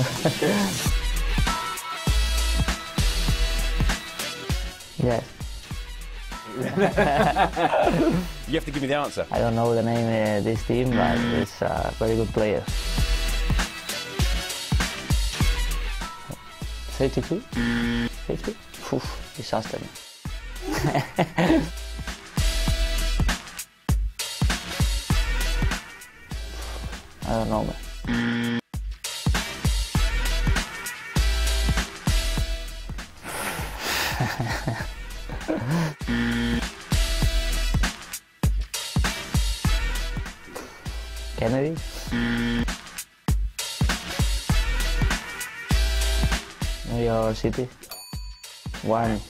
wrong. Yes. You have to give me the answer. I don't know the name of this team, but it's a very good player. 32? 50? Oof, disaster. I don't know, man. Kennedy? New York City? Warren.